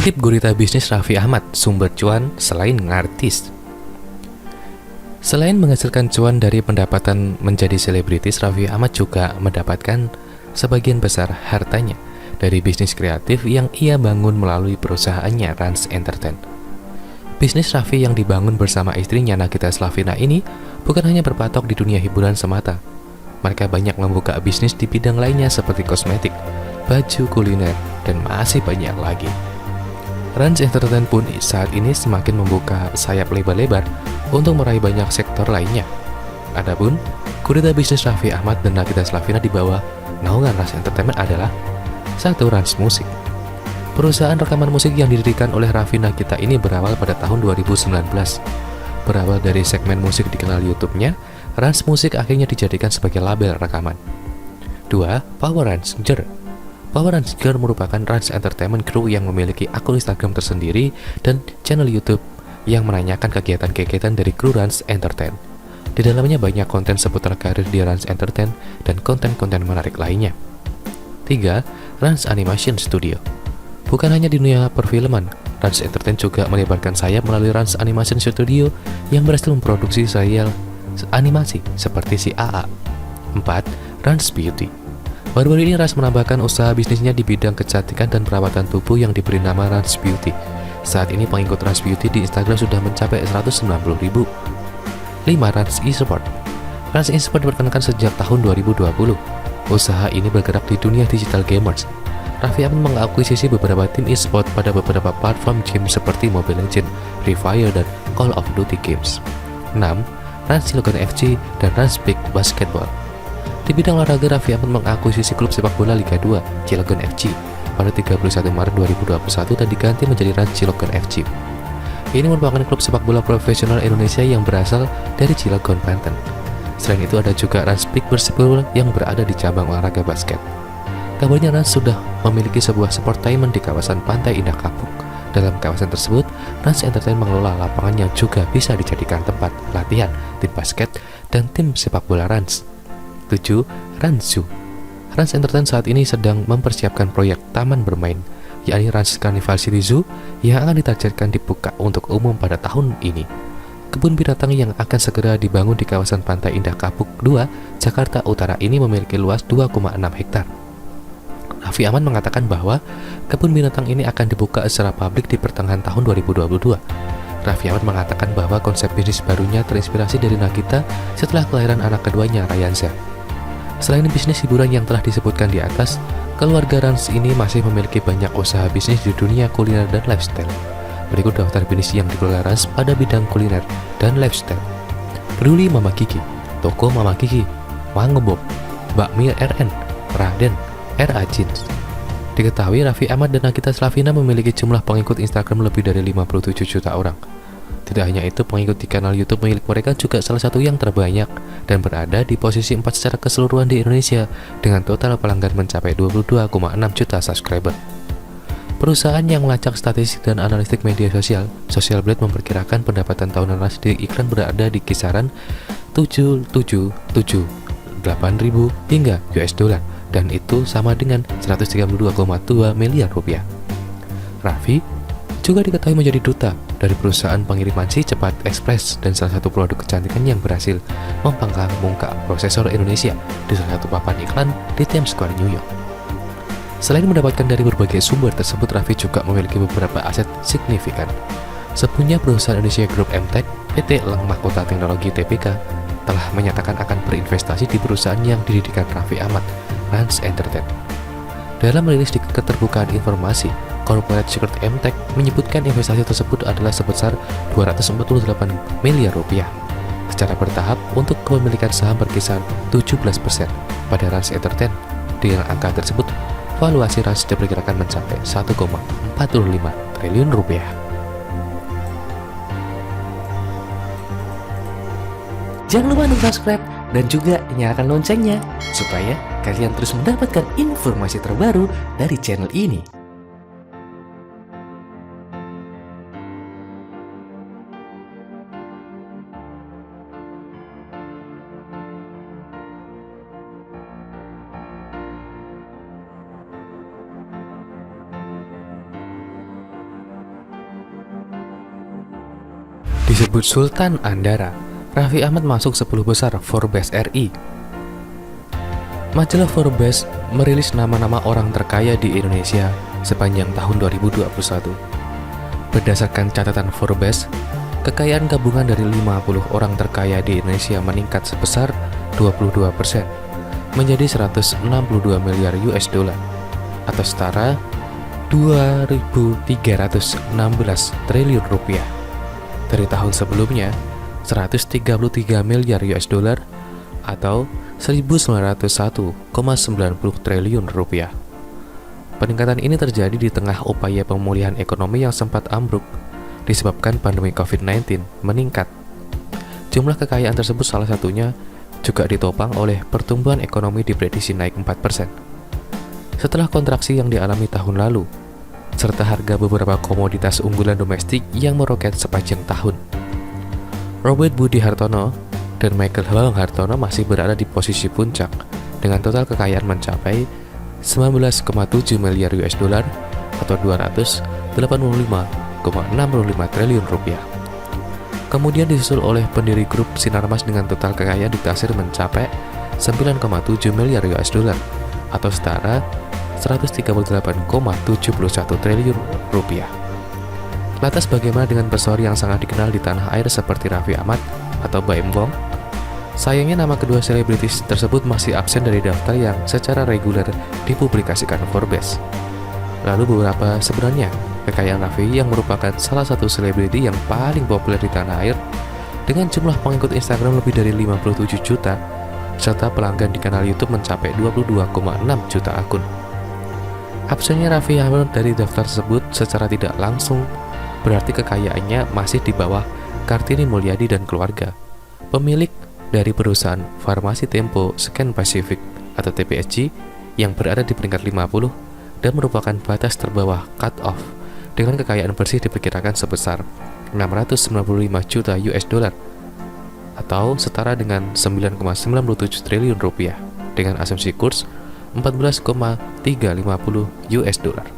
Tip gurita bisnis Raffi Ahmad, sumber cuan selain ngartis. Selain menghasilkan cuan dari pendapatan menjadi selebritis, Raffi Ahmad juga mendapatkan sebagian besar hartanya dari bisnis kreatif yang ia bangun melalui perusahaannya Rans Entertain. Bisnis Raffi yang dibangun bersama istrinya Nagita Slavina ini bukan hanya berpatok di dunia hiburan semata. Mereka banyak membuka bisnis di bidang lainnya seperti kosmetik, baju, kuliner, dan masih banyak lagi. Rans Entertain pun saat ini semakin membuka sayap lebar-lebar untuk meraih banyak sektor lainnya. Adapun gurita bisnis Raffi Ahmad dan Nagita Slavina di bawah naungan Rans Entertainment adalah 1. Rans Musik. Perusahaan rekaman musik yang didirikan oleh Raffi Nagita ini berawal pada tahun 2019. Berawal dari segmen musik di kanal YouTube-nya, Rans Musik akhirnya dijadikan sebagai label rekaman. 2. Power Ranger. Power Ranger merupakan Rans Entertainment Crew yang memiliki akun Instagram tersendiri dan channel YouTube yang menanyakan kegiatan-kegiatan dari kru Rans Entertain. Di dalamnya banyak konten seputar karir di Rans Entertain dan konten-konten menarik lainnya. 3. Rans Animation Studio. Bukan hanya di dunia perfilman, Rans Entertain juga melebarkan sayap melalui Rans Animation Studio yang berhasil memproduksi serial animasi seperti si AA. 4. Rans Beauty. Baru-baru ini Rans menambahkan usaha bisnisnya di bidang kecantikan dan perawatan tubuh yang diberi nama Rans Beauty. Saat ini pengikut Rans Beauty di Instagram sudah mencapai 190.000. 5. Rans Esport. Rans Esport diperkenalkan sejak tahun 2020. Usaha ini bergerak di dunia digital gamers. Raffi Ahmad mengakuisisi beberapa tim e-sport pada beberapa platform game seperti Mobile Legends, Free Fire, dan Call of Duty games. 6. Rans Cilegon FC dan Rans Big Basketball. Di bidang olahraga, Raffi Ahmad mengakuisisi klub sepak bola Liga 2, Cilegon FC, pada 31 Maret 2021 dan diganti menjadi Rans Cilegon FC. Ini merupakan klub sepak bola profesional Indonesia yang berasal dari Cilegon, Banten. Selain itu ada juga Rans Big Basketball yang berada di cabang olahraga basket. Kabarnya Rans sudah memiliki sebuah sportainment di kawasan Pantai Indah Kapuk. Dalam kawasan tersebut, Rans Entertain mengelola lapangan yang juga bisa dijadikan tempat latihan tim basket dan tim sepak bola Rans. 7. Rans Zoo. Rans Entertain saat ini sedang mempersiapkan proyek taman bermain, yakni Rans Carnival City Zoo yang akan ditargetkan dibuka untuk umum pada tahun ini. Kebun binatang yang akan segera dibangun di kawasan Pantai Indah Kapuk 2, Jakarta Utara ini memiliki luas 2,6 hektar. Raffi Ahmad mengatakan bahwa kebun binatang ini akan dibuka secara publik di pertengahan tahun 2022. Raffi Ahmad mengatakan bahwa konsep bisnis barunya terinspirasi dari Nagita setelah kelahiran anak keduanya, Rayansa. Selain bisnis hiburan yang telah disebutkan di atas, keluarga Rans ini masih memiliki banyak usaha bisnis di dunia kuliner dan lifestyle. Berikut daftar bisnis yang dikelola Rans pada bidang kuliner dan lifestyle. Peduli Mama Kiki, Toko Mama Kiki, Mangobob, Bakmi RN, Raden, RA Jeans. Diketahui Raffi Ahmad dan Nagita Slavina memiliki jumlah pengikut Instagram lebih dari 57 juta orang. Tidak hanya itu, pengikut di kanal YouTube milik mereka juga salah satu yang terbanyak dan berada di posisi 4 secara keseluruhan di Indonesia dengan total pelanggan mencapai 22,6 juta subscriber. Perusahaan yang melacak statistik dan analitik media sosial, Social Blade memperkirakan pendapatan tahunan Rans di iklan berada di kisaran 778.000 hingga US dollar, dan itu sama dengan 132,2 miliar rupiah. Raffi juga diketahui menjadi duta dari perusahaan pengiriman Si Cepat Express dan salah satu produk kecantikan yang berhasil membangkang-bungkam prosesor Indonesia di salah satu papan iklan di Times Square, New York. Selain mendapatkan dari berbagai sumber tersebut, Raffi juga memiliki beberapa aset signifikan. Sebelumnya, perusahaan Indonesia Group MTech, PT Leng Mahkota Teknologi Tbk, telah menyatakan akan berinvestasi di perusahaan yang didirikan Raffi Ahmad, Rans Entertain. Dalam merilis di keterbukaan informasi, Corporate Secret MTech menyebutkan investasi tersebut adalah sebesar 248 miliar rupiah secara bertahap untuk kepemilikan saham berkisar 17% pada Rans Entertain. Dengan angka tersebut, valuasi Rans diperkirakan mencapai 1,45 triliun rupiah. Jangan lupa untuk subscribe dan juga nyalakan loncengnya supaya kalian terus mendapatkan informasi terbaru dari channel ini. Disebut Sultan Andara, Raffi Ahmad masuk 10 besar Forbes RI. Majalah Forbes merilis nama-nama orang terkaya di Indonesia sepanjang tahun 2021. Berdasarkan catatan Forbes, kekayaan gabungan dari 50 orang terkaya di Indonesia meningkat sebesar 22% menjadi 162 miliar US dollar atau setara 2.316 triliun rupiah. Dari tahun sebelumnya, 133 miliar US dollar atau 1.901,90 triliun rupiah. Peningkatan ini terjadi di tengah upaya pemulihan ekonomi yang sempat ambruk disebabkan pandemi COVID-19 meningkat. Jumlah kekayaan tersebut salah satunya juga ditopang oleh pertumbuhan ekonomi diprediksi naik 4%. Setelah kontraksi yang dialami tahun lalu, serta harga beberapa komoditas unggulan domestik yang meroket sepanjang tahun. Robert Budi Hartono dan Michael Bambang Hartono masih berada di posisi puncak dengan total kekayaan mencapai 19,7 miliar US dollar atau 285,65 triliun rupiah. Kemudian disusul oleh pendiri grup Sinarmas dengan total kekayaan ditaksir mencapai 9,7 miliar US dollar atau setara 138,71 triliun rupiah. Lantas bagaimana dengan pesohor yang sangat dikenal di tanah air seperti Raffi Ahmad atau Baim Wong? Sayangnya nama kedua selebritis tersebut masih absen dari daftar yang secara reguler dipublikasikan Forbes. Lalu beberapa sebenarnya kekayaan Raffi yang merupakan salah satu selebriti yang paling populer di tanah air dengan jumlah pengikut Instagram lebih dari 57 juta serta pelanggan di kanal YouTube mencapai 22,6 juta akun. Absennya Raffi Ahmad dari daftar tersebut secara tidak langsung berarti kekayaannya masih di bawah Kartini Mulyadi dan keluarga, pemilik dari perusahaan farmasi Tempo Scan Pacific atau TPSC yang berada di peringkat 50 dan merupakan batas terbawah cut-off dengan kekayaan bersih diperkirakan sebesar 695 juta US dollar atau setara dengan 9,97 triliun rupiah dengan asumsi kurs 14,350 US dollar.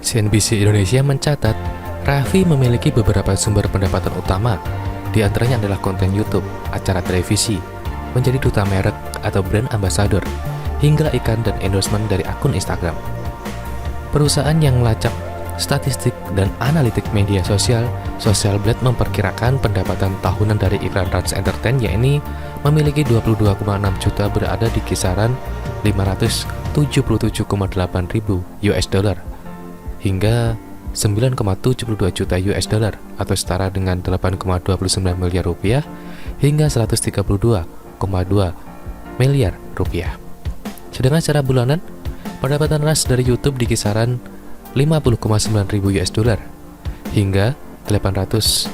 CNBC Indonesia mencatat Raffi memiliki beberapa sumber pendapatan utama, di antaranya adalah konten YouTube, acara televisi, menjadi duta merek atau brand ambassador, hingga iklan dan endorsement dari akun Instagram. Perusahaan yang melacak statistik dan analitik media sosial, Social Blade memperkirakan pendapatan tahunan dari iklan Rans Entertain yakni memiliki 22,6 juta berada di kisaran 577,8 ribu US dollar hingga 9,72 juta US dollar atau setara dengan 8,29 miliar rupiah hingga 132,2 miliar rupiah. Sedangkan secara bulanan, pendapatan Rans dari YouTube di kisaran 50,9 ribu US dollar hingga 813,6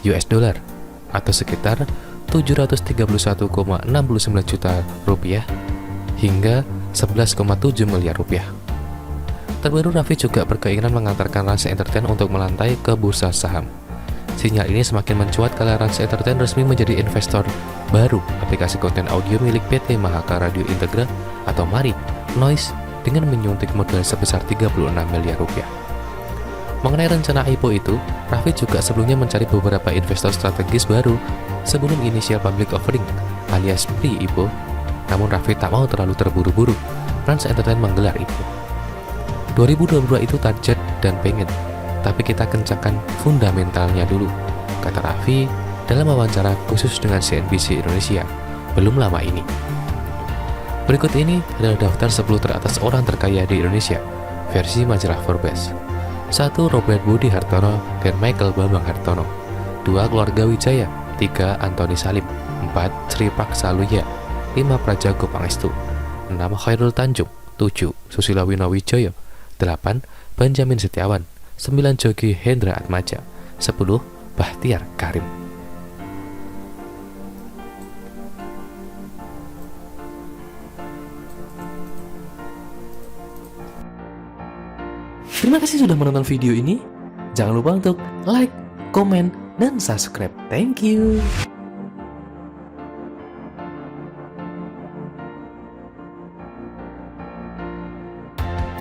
US dollar atau sekitar 731,69 juta rupiah hingga 11,7 miliar rupiah. Terbaru Raffi juga berkeinginan mengantarkan Rans Entertain untuk melantai ke bursa saham. Sinyal ini semakin mencuat kala Rans Entertain resmi menjadi investor baru aplikasi konten audio milik PT Mahaka Radio Integra atau MARI Noise dengan menyuntik modal sebesar 36 miliar rupiah. Mengenai rencana IPO itu, Raffi juga sebelumnya mencari beberapa investor strategis baru sebelum initial public offering alias pre-IPO. Namun Raffi tak mau terlalu terburu-buru. Rans Entertain menggelar IPO. 2022 itu target dan pengen, tapi kita kencangkan fundamentalnya dulu, kata Raffi dalam wawancara khusus dengan CNBC Indonesia belum lama ini. Berikut ini adalah daftar 10 teratas orang terkaya di Indonesia versi majalah Forbes. 1. Robert Budi Hartono dan Michael Bambang Hartono. 2. Keluarga Wijaya. 3. Antoni Salim. 4. Sri Paksaluya. 5. Prajago Pangestu. 6. Khairul Tanjung. 7. Susilo Winowijoyo. 8. Benjamin Setiawan. 9. Jogi Hendra Atmaja. 10. Bahtiar Karim. Terima kasih sudah menonton video ini. Jangan lupa untuk like, komen, dan subscribe. Thank you.